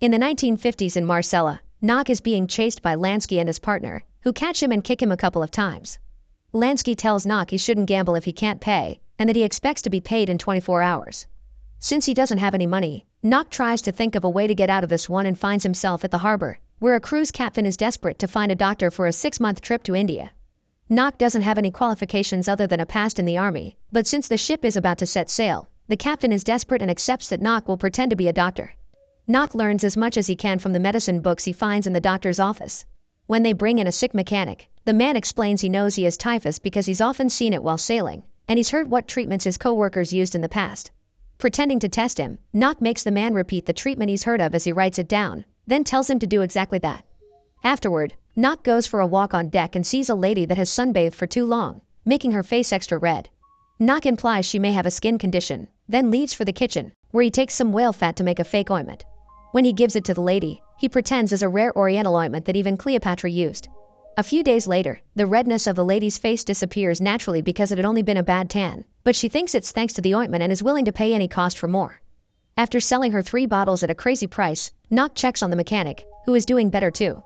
In the 1950s in Marcella, Nock is being chased by Lansky and his partner, who catch him and kick him a couple of times. Lansky tells Nock he shouldn't gamble if he can't pay, and that he expects to be paid in 24 hours. Since he doesn't have any money, Nock tries to think of a way to get out of this one and finds himself at the harbor, where a cruise captain is desperate to find a doctor for a 6-month trip to India. Nock doesn't have any qualifications other than a past in the army, but since the ship is about to set sail, the captain is desperate and accepts that Nock will pretend to be a doctor. Nock learns as much as he can from the medicine books he finds in the doctor's office. When they bring in a sick mechanic, the man explains he knows he has typhus because he's often seen it while sailing, and he's heard what treatments his co-workers used in the past. Pretending to test him, Nock makes the man repeat the treatment he's heard of as he writes it down, then tells him to do exactly that. Afterward, Nock goes for a walk on deck and sees a lady that has sunbathed for too long, making her face extra red. Nock implies she may have a skin condition, then leaves for the kitchen, where he takes some whale fat to make a fake ointment. When he gives it to the lady, he pretends it's a rare oriental ointment that even Cleopatra used. A few days later, the redness of the lady's face disappears naturally because it had only been a bad tan, but she thinks it's thanks to the ointment and is willing to pay any cost for more. After selling her 3 bottles at a crazy price, Nock checks on the mechanic, who is doing better too.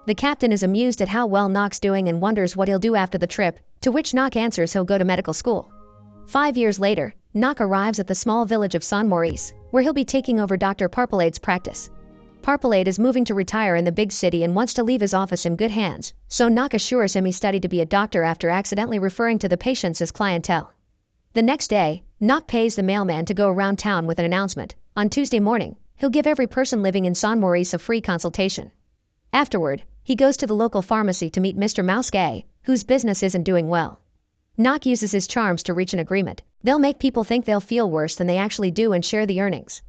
The captain is amused at how well Nock's doing and wonders what he'll do after the trip, to which Nock answers he'll go to medical school. 5 years later, Nock arrives at the small village of San Maurice, where he'll be taking over Dr. Parpolade's practice. Parpolade is moving to retire in the big city and wants to leave his office in good hands, so Nock assures him he studied to be a doctor after accidentally referring to the patients as clientele. The next day, Nock pays the mailman to go around town with an announcement. On Tuesday morning, he'll give every person living in San Maurice a free consultation. Afterward, he goes to the local pharmacy to meet Mr. Mousquet, whose business isn't doing well. Nock uses his charms to reach an agreement. They'll make people think they'll feel worse than they actually do and share the earnings.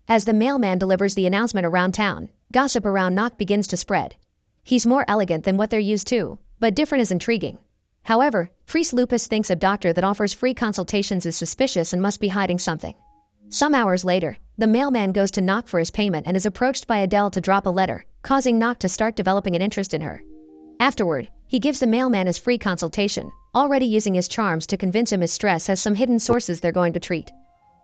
As the mailman delivers the announcement around town, gossip around Nock begins to spread. He's more elegant than what they're used to, but different is intriguing. However, priest Lupus thinks a doctor that offers free consultations is suspicious and must be hiding something. Some hours later, the mailman goes to Nock for his payment and is approached by Adele to drop a letter, causing Nock to start developing an interest in her. Afterward, he gives the mailman his free consultation, already using his charms to convince him his stress has some hidden sources they're going to treat.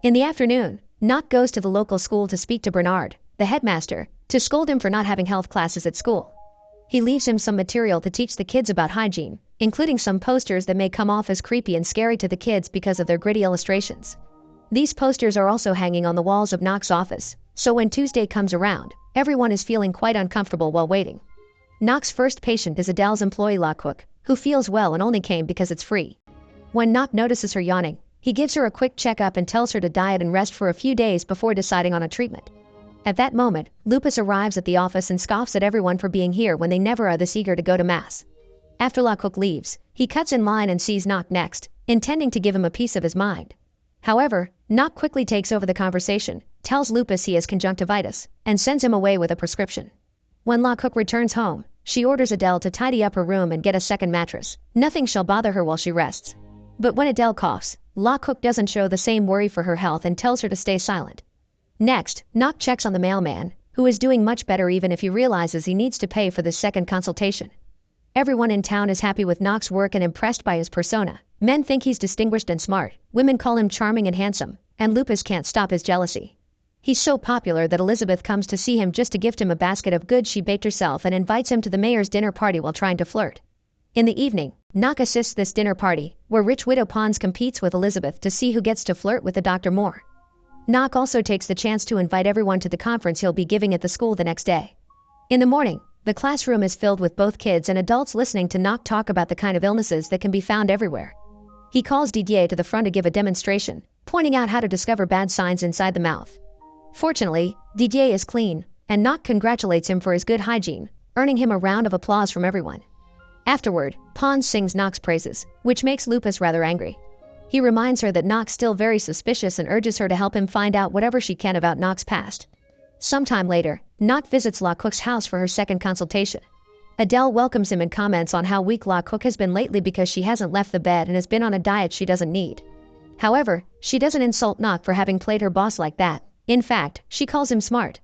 In the afternoon, Nock goes to the local school to speak to Bernard, the headmaster, to scold him for not having health classes at school. He leaves him some material to teach the kids about hygiene, including some posters that may come off as creepy and scary to the kids because of their gritty illustrations. These posters are also hanging on the walls of Nock's office, so when Tuesday comes around, everyone is feeling quite uncomfortable while waiting. Nock's first patient is Adele's employee La Cook, who feels well and only came because it's free. When Nock notices her yawning, he gives her a quick checkup and tells her to diet and rest for a few days before deciding on a treatment. At that moment, Lupus arrives at the office and scoffs at everyone for being here when they never are this eager to go to mass. After La Cook leaves, he cuts in line and sees Nock next, intending to give him a piece of his mind. However, Nock quickly takes over the conversation, tells Lupus he has conjunctivitis, and sends him away with a prescription. When La Cook returns home, she orders Adele to tidy up her room and get a second mattress. Nothing shall bother her while she rests. But when Adele coughs, La Cook doesn't show the same worry for her health and tells her to stay silent. Next, Nock checks on the mailman, who is doing much better even if he realizes he needs to pay for this second consultation. Everyone in town is happy with Nock's work and impressed by his persona. Men think he's distinguished and smart, women call him charming and handsome, and Lupus can't stop his jealousy. He's so popular that Elizabeth comes to see him just to gift him a basket of goods she baked herself and invites him to the mayor's dinner party while trying to flirt. In the evening, Nock assists this dinner party, where rich widow Pons competes with Elizabeth to see who gets to flirt with the doctor more. Nock also takes the chance to invite everyone to the conference he'll be giving at the school the next day. In the morning, the classroom is filled with both kids and adults listening to Nock talk about the kind of illnesses that can be found everywhere. He calls Didier to the front to give a demonstration, pointing out how to discover bad signs inside the mouth. Fortunately, Didier is clean, and Nock congratulates him for his good hygiene, earning him a round of applause from everyone. Afterward, Pons sings Nock's praises, which makes Lupus rather angry. He reminds her that Nock's still very suspicious and urges her to help him find out whatever she can about Nock's past. Sometime later, Nock visits La Cook's house for her second consultation. Adele welcomes him and comments on how weak La Cook has been lately because she hasn't left the bed and has been on a diet she doesn't need. However, she doesn't insult Nock for having played her boss like that. In fact, she calls him smart.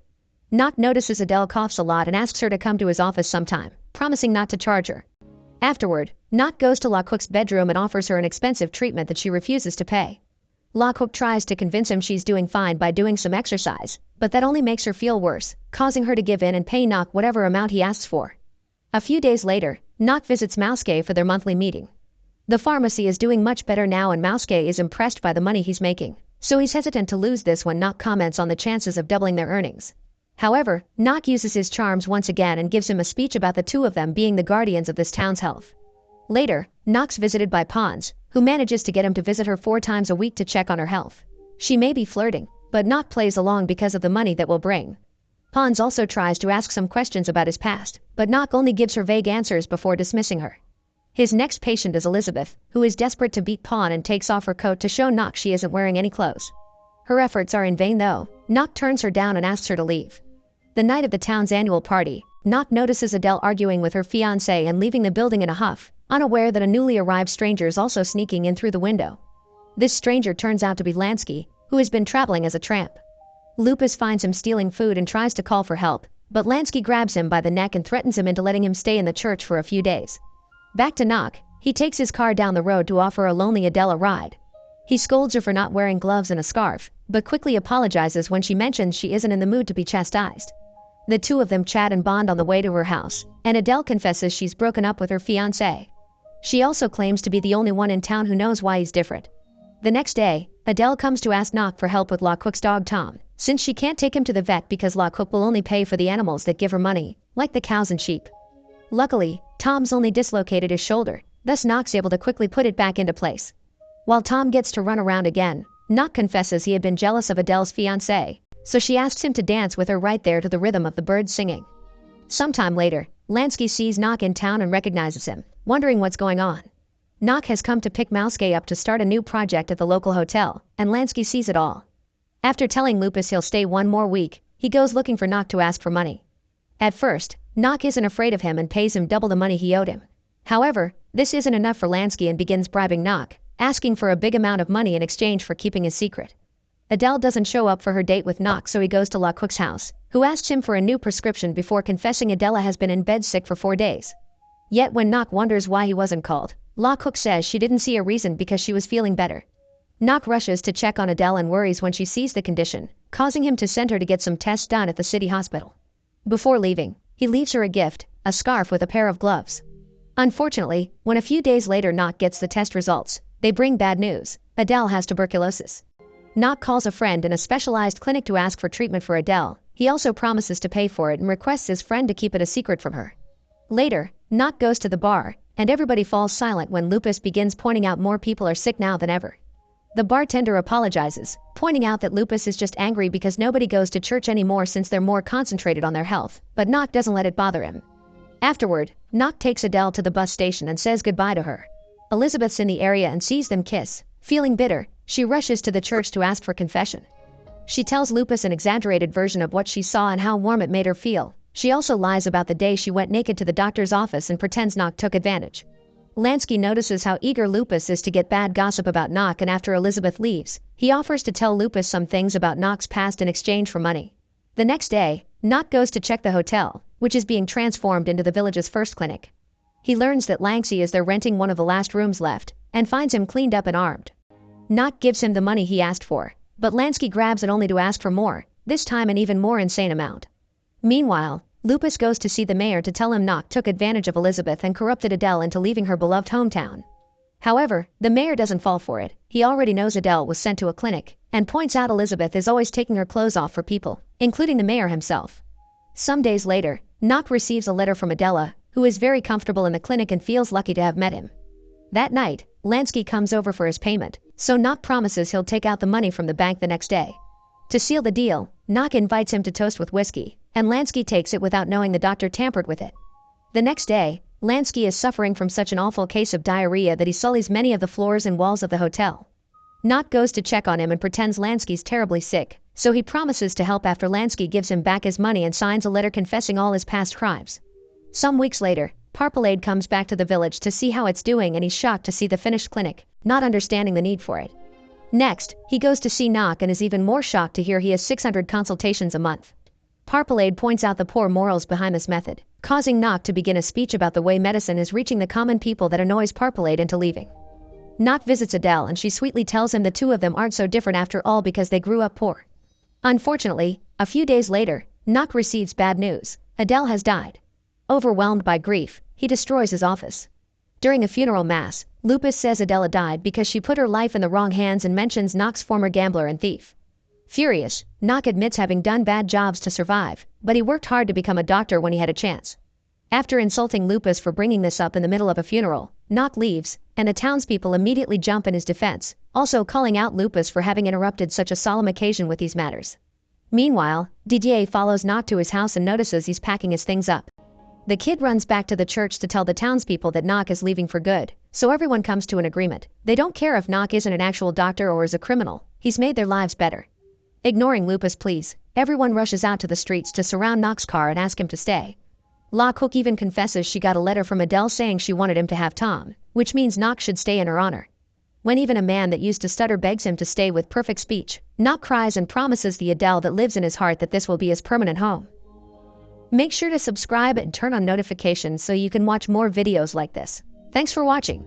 Nock notices Adele coughs a lot and asks her to come to his office sometime, promising not to charge her. Afterward, Nock goes to La Cook's bedroom and offers her an expensive treatment that she refuses to pay. Lockhook tries to convince him she's doing fine by doing some exercise, but that only makes her feel worse, causing her to give in and pay Knock whatever amount he asks for. A few days later, Knock visits Mouske for their monthly meeting. The pharmacy is doing much better now and Mouske is impressed by the money he's making, so he's hesitant to lose this when Knock comments on the chances of doubling their earnings. However, Knock uses his charms once again and gives him a speech about the two of them being the guardians of this town's health. Later, Knock's visited by Pons, who manages to get him to visit her 4 times a week to check on her health. She may be flirting, but Knock plays along because of the money that will bring. Pons also tries to ask some questions about his past, but Knock only gives her vague answers before dismissing her. His next patient is Elizabeth, who is desperate to beat Pon and takes off her coat to show Knock she isn't wearing any clothes. Her efforts are in vain though. Knock turns her down and asks her to leave. The night of the town's annual party, Knock notices Adele arguing with her fiancé and leaving the building in a huff, unaware that a newly arrived stranger is also sneaking in through the window. This stranger turns out to be Lansky, who has been traveling as a tramp. Lupus finds him stealing food and tries to call for help, but Lansky grabs him by the neck and threatens him into letting him stay in the church for a few days. Back to Knock, he takes his car down the road to offer a lonely Adele a ride. He scolds her for not wearing gloves and a scarf, but quickly apologizes when she mentions she isn't in the mood to be chastised. The two of them chat and bond on the way to her house, and Adele confesses she's broken up with her fiancé. She also claims to be the only one in town who knows why he's different. The next day, Adele comes to ask Knock for help with Lockhook's dog Tom, since she can't take him to the vet because Lockhook will only pay for the animals that give her money, like the cows and sheep. Luckily, Tom's only dislocated his shoulder, thus Knock's able to quickly put it back into place. While Tom gets to run around again, Knock confesses he had been jealous of Adele's fiancé, so she asks him to dance with her right there to the rhythm of the birds singing. Sometime later, Lansky sees Knock in town and recognizes him, wondering what's going on. Knock has come to pick Mouske up to start a new project at the local hotel, and Lansky sees it all. After telling Lupus he'll stay 1 more week, he goes looking for Knock to ask for money. At first, Knock isn't afraid of him and pays him double the money he owed him. However, this isn't enough for Lansky and begins bribing Knock, asking for a big amount of money in exchange for keeping his secret. Adele doesn't show up for her date with Knock, so he goes to Lockhook's house, who asks him for a new prescription before confessing Adela has been in bed sick for 4 days. Yet when Knock wonders why he wasn't called, Lockhook says she didn't see a reason because she was feeling better. Knock rushes to check on Adele and worries when she sees the condition, causing him to send her to get some tests done at the city hospital. Before leaving, he leaves her a gift, a scarf with a pair of gloves. Unfortunately, when a few days later Knock gets the test results, they bring bad news. Adele has tuberculosis. Knock calls a friend in a specialized clinic to ask for treatment for Adele. He also promises to pay for it and requests his friend to keep it a secret from her. Later, Knock goes to the bar, and everybody falls silent when Lupus begins pointing out more people are sick now than ever. The bartender apologizes, pointing out that Lupus is just angry because nobody goes to church anymore since they're more concentrated on their health, but Knock doesn't let it bother him. Afterward, Knock takes Adele to the bus station and says goodbye to her. Elizabeth's in the area and sees them kiss. Feeling bitter, she rushes to the church to ask for confession. She tells Lupus an exaggerated version of what she saw and how warm it made her feel. She also lies about the day she went naked to the doctor's office and pretends Knock took advantage. Lansky notices how eager Lupus is to get bad gossip about Knock, and after Elizabeth leaves, he offers to tell Lupus some things about Knock's past in exchange for money. The next day, Knock goes to check the hotel, which is being transformed into the village's first clinic. He learns that Lansky is there renting one of the last rooms left, and finds him cleaned up and armed. Knock gives him the money he asked for, but Lansky grabs it only to ask for more, this time an even more insane amount. Meanwhile, Lupus goes to see the mayor to tell him Knock took advantage of Elizabeth and corrupted Adele into leaving her beloved hometown. However, the mayor doesn't fall for it. He already knows Adele was sent to a clinic, and points out Elizabeth is always taking her clothes off for people, including the mayor himself. Some days later, Knock receives a letter from Adela, who is very comfortable in the clinic and feels lucky to have met him. That night, Lansky comes over for his payment, so Knock promises he'll take out the money from the bank the next day. To seal the deal, Knock invites him to toast with whiskey, and Lansky takes it without knowing the doctor tampered with it. The next day, Lansky is suffering from such an awful case of diarrhea that he sullies many of the floors and walls of the hotel. Knock goes to check on him and pretends Lansky's terribly sick, so he promises to help after Lansky gives him back his money and signs a letter confessing all his past crimes. Some weeks later, Parpelade comes back to the village to see how it's doing, and he's shocked to see the finished clinic, not understanding the need for it. Next, he goes to see Knock and is even more shocked to hear he has 600 consultations a month. Parpelade points out the poor morals behind this method, causing Knock to begin a speech about the way medicine is reaching the common people that annoys Parpelade into leaving. Knock visits Adele and she sweetly tells him the two of them aren't so different after all because they grew up poor. Unfortunately, a few days later, Knock receives bad news. Adele has died. Overwhelmed by grief, he destroys his office. During a funeral mass, Lupus says Adele died because she put her life in the wrong hands and mentions Knock's former gambler and thief. Furious, Knock admits having done bad jobs to survive, but he worked hard to become a doctor when he had a chance. After insulting Lupus for bringing this up in the middle of a funeral, Knock leaves, and the townspeople immediately jump in his defense, also calling out Lupus for having interrupted such a solemn occasion with these matters. Meanwhile, Didier follows Knock to his house and notices he's packing his things up. The kid runs back to the church to tell the townspeople that Knock is leaving for good, so everyone comes to an agreement. They don't care if Knock isn't an actual doctor or is a criminal, he's made their lives better. Ignoring Lupus' pleas, everyone rushes out to the streets to surround Knock's car and ask him to stay. La Cook even confesses she got a letter from Adele saying she wanted him to have Tom, which means Knock should stay in her honor. When even a man that used to stutter begs him to stay with perfect speech, Knock cries and promises the Adele that lives in his heart that this will be his permanent home. Make sure to subscribe and turn on notifications so you can watch more videos like this. Thanks for watching.